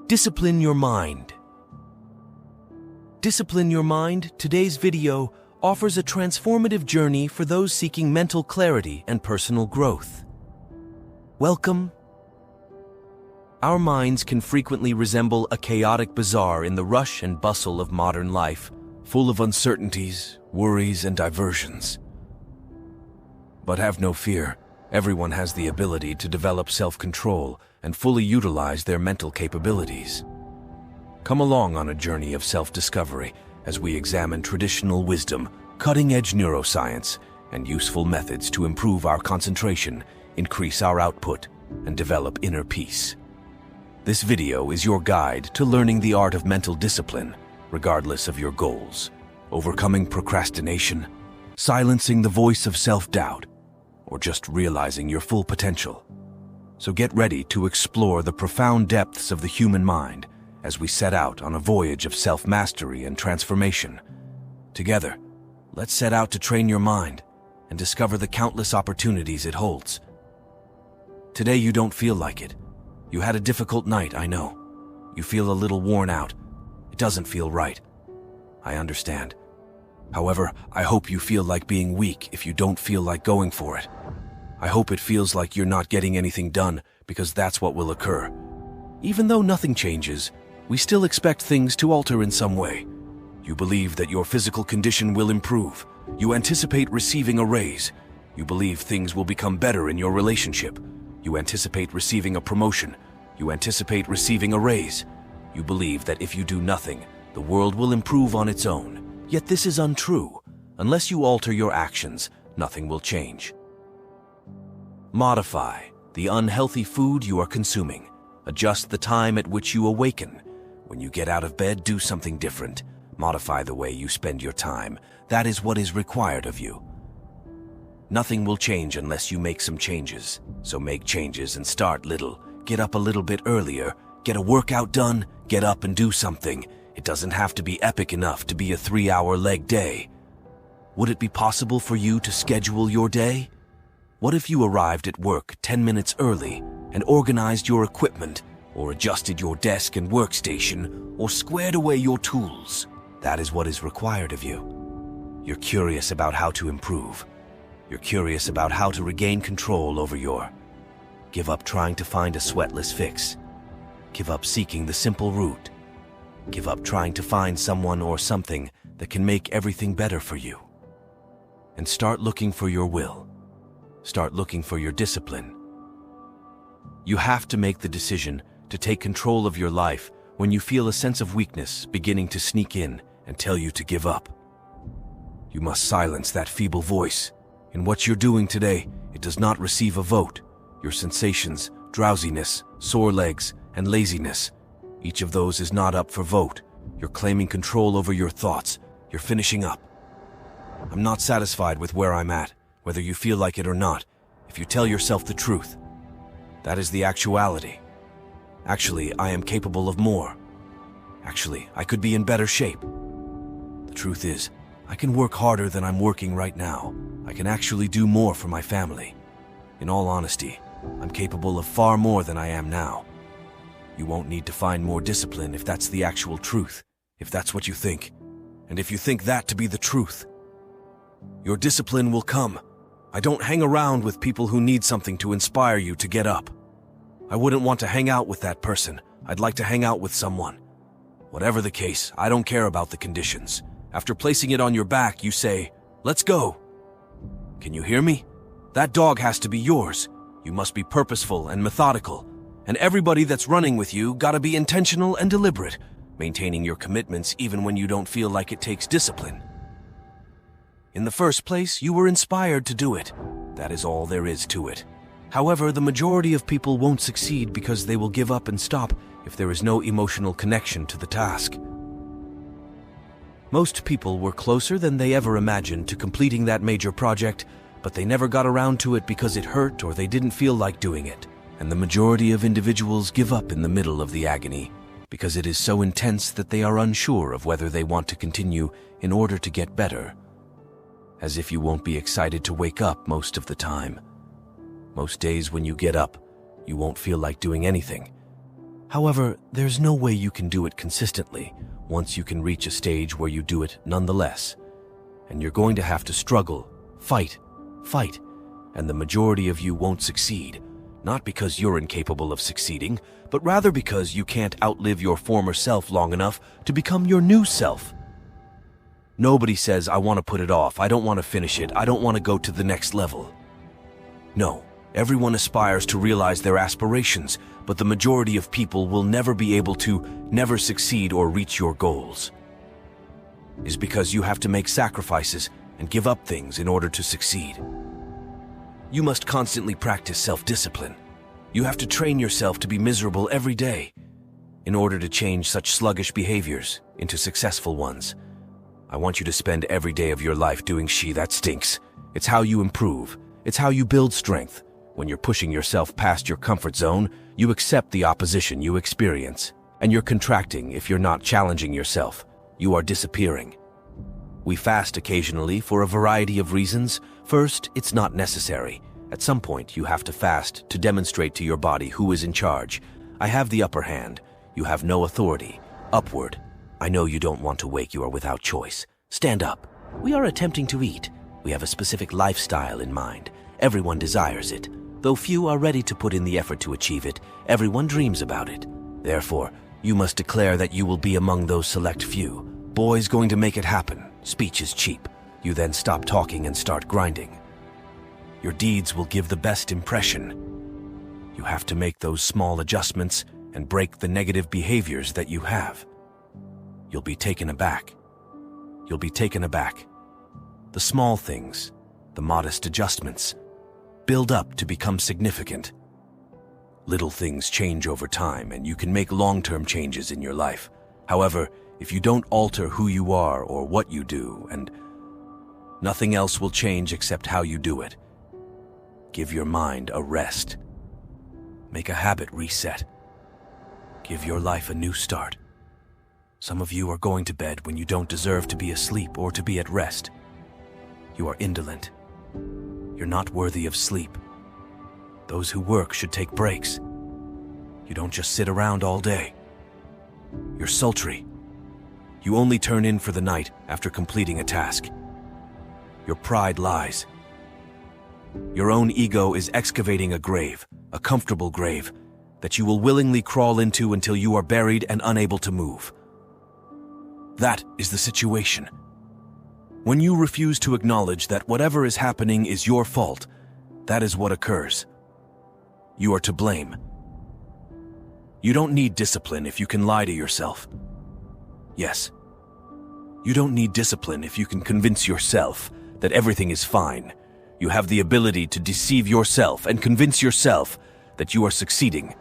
Discipline your mind. Discipline your mind. Today's video offers a transformative journey for those seeking mental clarity and personal growth. Welcome. Our minds can frequently resemble a chaotic bazaar in the rush and bustle of modern life, full of uncertainties, worries, and diversions. But have no fear, everyone has the ability to develop self-control and fully utilize their mental capabilities. Come along on a journey of self-discovery as we examine traditional wisdom, cutting-edge neuroscience, and useful methods to improve our concentration, increase our output, and develop inner peace. This video is your guide to learning the art of mental discipline, regardless of your goals, overcoming procrastination, silencing the voice of self-doubt, or just realizing your full potential. So get ready to explore the profound depths of the human mind as we set out on a voyage of self-mastery and transformation. Together, let's set out to train your mind and discover the countless opportunities it holds. Today you don't feel like it. You had a difficult night, I know. You feel a little worn out. It doesn't feel right. I understand. However, I hope you feel like being weak if you don't feel like going for it. I hope it feels like you're not getting anything done, because that's what will occur. Even though nothing changes, we still expect things to alter in some way. You believe that your physical condition will improve. You anticipate receiving a raise. You believe things will become better in your relationship. You anticipate receiving a promotion. You anticipate receiving a raise. You believe that if you do nothing, the world will improve on its own. Yet this is untrue. Unless you alter your actions, nothing will change. Modify the unhealthy food you are consuming. Adjust the time at which you awaken. When you get out of bed, do something different. Modify the way you spend your time. That is what is required of you. Nothing will change unless you make some changes. So make changes and start little. Get up a little bit earlier. Get a workout done. Get up and do something. It doesn't have to be epic enough to be a 3-hour leg day. Would it be possible for you to schedule your day? What if you arrived at work 10 minutes early and organized your equipment, or adjusted your desk and workstation, or squared away your tools? That is what is required of you. You're curious about how to improve. You're curious about how to regain control over your... Give up trying to find a sweatless fix. Give up seeking the simple route. Give up trying to find someone or something that can make everything better for you. And start looking for your will. Start looking for your discipline. You have to make the decision to take control of your life when you feel a sense of weakness beginning to sneak in and tell you to give up. You must silence that feeble voice. In what you're doing today, it does not receive a vote. Your sensations, drowsiness, sore legs, and laziness, each of those is not up for vote. You're claiming control over your thoughts. You're finishing up. I'm not satisfied with where I'm at, whether you feel like it or not, if you tell yourself the truth. That is the actuality. Actually, I am capable of more. Actually, I could be in better shape. The truth is, I can work harder than I'm working right now. I can actually do more for my family. In all honesty, I'm capable of far more than I am now. You won't need to find more discipline if that's the actual truth, if that's what you think, and if you think that to be the truth. Your discipline will come. I don't hang around with people who need something to inspire you to get up. I wouldn't want to hang out with that person. I'd like to hang out with someone. Whatever the case, I don't care about the conditions. After placing it on your back, you say, "Let's go." Can you hear me? That dog has to be yours. You must be purposeful and methodical. And everybody that's running with you gotta be intentional and deliberate, maintaining your commitments even when you don't feel like it takes discipline. In the first place, you were inspired to do it. That is all there is to it. However, the majority of people won't succeed because they will give up and stop if there is no emotional connection to the task. Most people were closer than they ever imagined to completing that major project, but they never got around to it because it hurt or they didn't feel like doing it. And the majority of individuals give up in the middle of the agony because it is so intense that they are unsure of whether they want to continue in order to get better. As if you won't be excited to wake up most of the time. Most days when you get up, you won't feel like doing anything. However, there's no way you can do it consistently once you can reach a stage where you do it nonetheless. And you're going to have to struggle, fight, and the majority of you won't succeed, not because you're incapable of succeeding, but rather because you can't outlive your former self long enough to become your new self. Nobody says, I want to put it off, I don't want to finish it, I don't want to go to the next level. No, everyone aspires to realize their aspirations, but the majority of people will never be able to, never succeed or reach your goals. Is because you have to make sacrifices and give up things in order to succeed. You must constantly practice self-discipline. You have to train yourself to be miserable every day in order to change such sluggish behaviors into successful ones. I want you to spend every day of your life doing shit that stinks. It's how you improve. It's how you build strength. When you're pushing yourself past your comfort zone, you accept the opposition you experience. And you're contracting if you're not challenging yourself. You are disappearing. We fast occasionally for a variety of reasons. First, it's not necessary. At some point, you have to fast to demonstrate to your body who is in charge. I have the upper hand. You have no authority. Upward. I know you don't want to wake. You are without choice. Stand up. We are attempting to eat. We have a specific lifestyle in mind. Everyone desires it. Though few are ready to put in the effort to achieve it, everyone dreams about it. Therefore, you must declare that you will be among those select few. Boys going to make it happen. Speech is cheap. You then stop talking and start grinding. Your deeds will give the best impression. You have to make those small adjustments and break the negative behaviors that you have. You'll be taken aback. You'll be taken aback. The small things, the modest adjustments, build up to become significant. Little things change over time, and you can make long-term changes in your life. However, if you don't alter who you are or what you do, and nothing else will change except how you do it. Give your mind a rest. Make a habit reset. Give your life a new start. Some of you are going to bed when you don't deserve to be asleep or to be at rest. You are indolent. You're not worthy of sleep. Those who work should take breaks. You don't just sit around all day. You're sultry. You only turn in for the night after completing a task. Your pride lies. Your own ego is excavating a grave, a comfortable grave, that you will willingly crawl into until you are buried and unable to move. That is the situation. When you refuse to acknowledge that whatever is happening is your fault, that is what occurs. You are to blame. You don't need discipline if you can lie to yourself. Yes. You don't need discipline if you can convince yourself that everything is fine. You have the ability to deceive yourself and convince yourself that you are succeeding.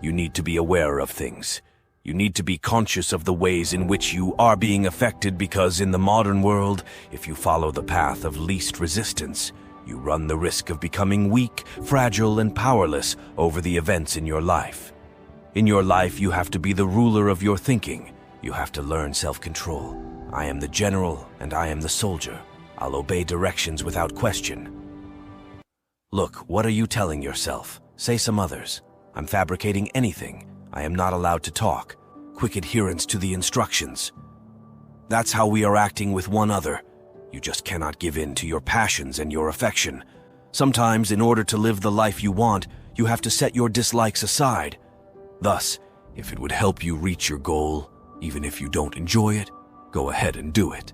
You need to be aware of things. You need to be conscious of the ways in which you are being affected, because in the modern world, if you follow the path of least resistance, you run the risk of becoming weak, fragile, and powerless over the events in your life. In your life, you have to be the ruler of your thinking. You have to learn self-control. I am the general, and I am the soldier. I'll obey directions without question. Look, what are you telling yourself? Say some others. I'm fabricating anything. I am not allowed to talk. Quick adherence to the instructions. That's how we are acting with one another. You just cannot give in to your passions and your affection. Sometimes, in order to live the life you want, you have to set your dislikes aside. Thus, if it would help you reach your goal, even if you don't enjoy it, go ahead and do it.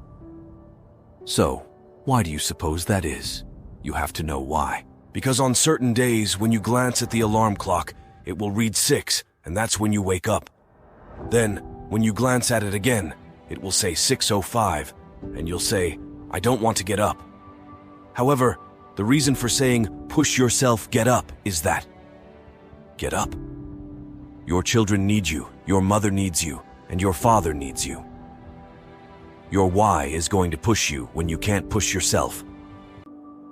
So, why do you suppose that is? You have to know why. Because on certain days, when you glance at the alarm clock, it will read 6, and that's when you wake up. Then, when you glance at it again, it will say 6:05, and you'll say, I don't want to get up. However, the reason for saying, push yourself, get up, is that. Get up. Your children need you, your mother needs you, and your father needs you. Your why is going to push you when you can't push yourself.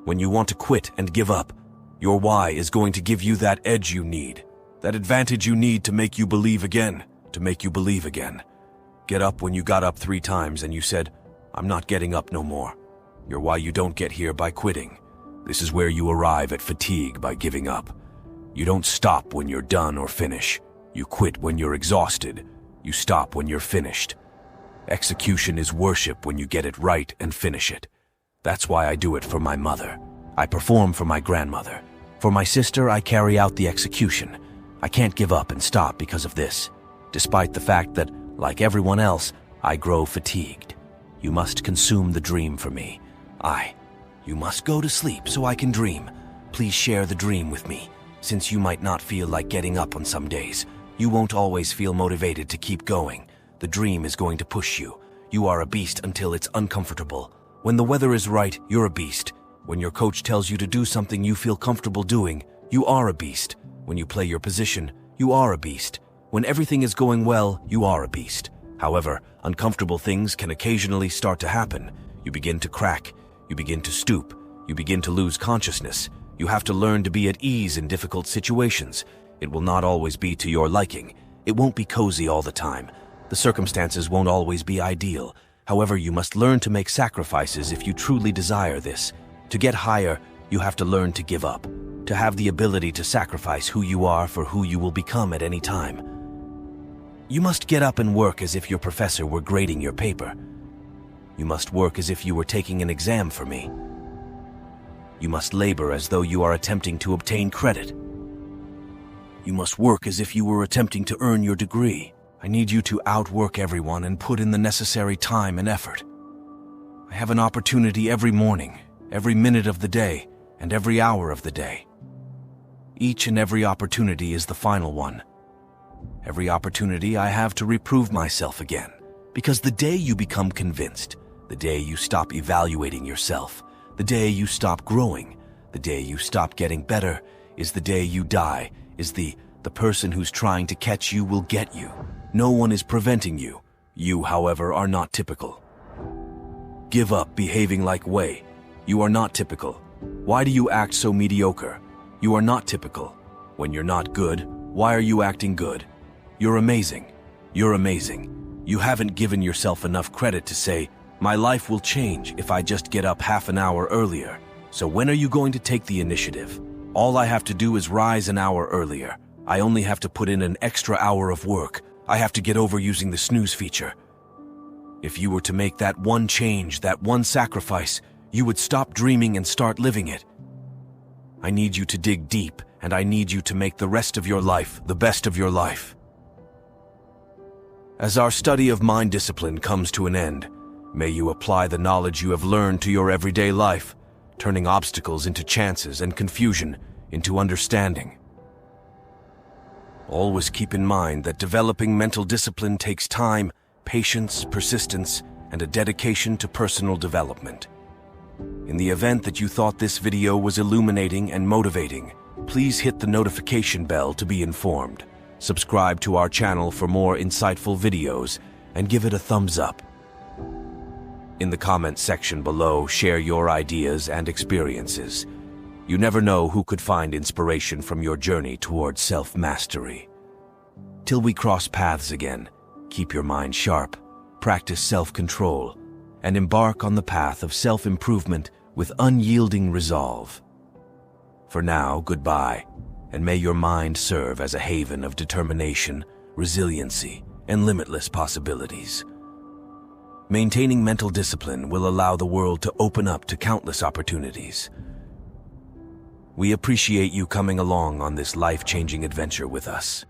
When you want to quit and give up, your why is going to give you that edge you need, that advantage you need to make you believe again, to make you believe again. Get up when you got up 3 times and you said, I'm not getting up no more. Your why you don't get here by quitting. This is where you arrive at fatigue by giving up. You don't stop when you're done or finish. You quit when you're exhausted. You stop when you're finished. Execution is worship when you get it right and finish it. That's why I do it for my mother. I perform for my grandmother. For my sister, I carry out the execution. I can't give up and stop because of this, despite the fact that, like everyone else, I grow fatigued. You must consume the dream for me. You must go to sleep so I can dream. Please share the dream with me. Since you might not feel like getting up on some days, you won't always feel motivated to keep going. The dream is going to push you. You are a beast until it's uncomfortable. When the weather is right, you're a beast. When your coach tells you to do something you feel comfortable doing, you are a beast. When you play your position, you are a beast. When everything is going well, you are a beast. However, uncomfortable things can occasionally start to happen. You begin to crack. You begin to stoop. You begin to lose consciousness. You have to learn to be at ease in difficult situations. It will not always be to your liking. It won't be cozy all the time. The circumstances won't always be ideal. However, you must learn to make sacrifices if you truly desire this. To get higher, you have to learn to give up, to have the ability to sacrifice who you are for who you will become at any time. You must get up and work as if your professor were grading your paper. You must work as if you were taking an exam for me. You must labor as though you are attempting to obtain credit. You must work as if you were attempting to earn your degree. I need you to outwork everyone and put in the necessary time and effort. I have an opportunity every morning, every minute of the day, and every hour of the day. Each and every opportunity is the final one. Every opportunity I have to reprove myself again. Because the day you become convinced, the day you stop evaluating yourself, the day you stop growing, the day you stop getting better, is the day you die, is the person who's trying to catch you will get you. No one is preventing you. You, however, are not typical. Give up behaving like way. You are not typical. Why do you act so mediocre? You are not typical. When you're not good, why are you acting good? You're amazing. You're amazing. You haven't given yourself enough credit to say, my life will change if I just get up half an hour earlier. So when are you going to take the initiative? All I have to do is rise an hour earlier. I only have to put in an extra hour of work. I have to get over using the snooze feature. If you were to make that one change, that one sacrifice, you would stop dreaming and start living it. I need you to dig deep, and I need you to make the rest of your life the best of your life. As our study of mind discipline comes to an end, may you apply the knowledge you have learned to your everyday life, turning obstacles into chances and confusion into understanding. Always keep in mind that developing mental discipline takes time, patience, persistence, and a dedication to personal development. In the event that you thought this video was illuminating and motivating, please hit the notification bell to be informed. Subscribe to our channel for more insightful videos and give it a thumbs up. In the comments section below, share your ideas and experiences. You never know who could find inspiration from your journey towards self-mastery. Till we cross paths again, keep your mind sharp, practice self-control, and embark on the path of self-improvement with unyielding resolve. For now, goodbye, and may your mind serve as a haven of determination, resiliency, and limitless possibilities. Maintaining mental discipline will allow the world to open up to countless opportunities. We appreciate you coming along on this life-changing adventure with us.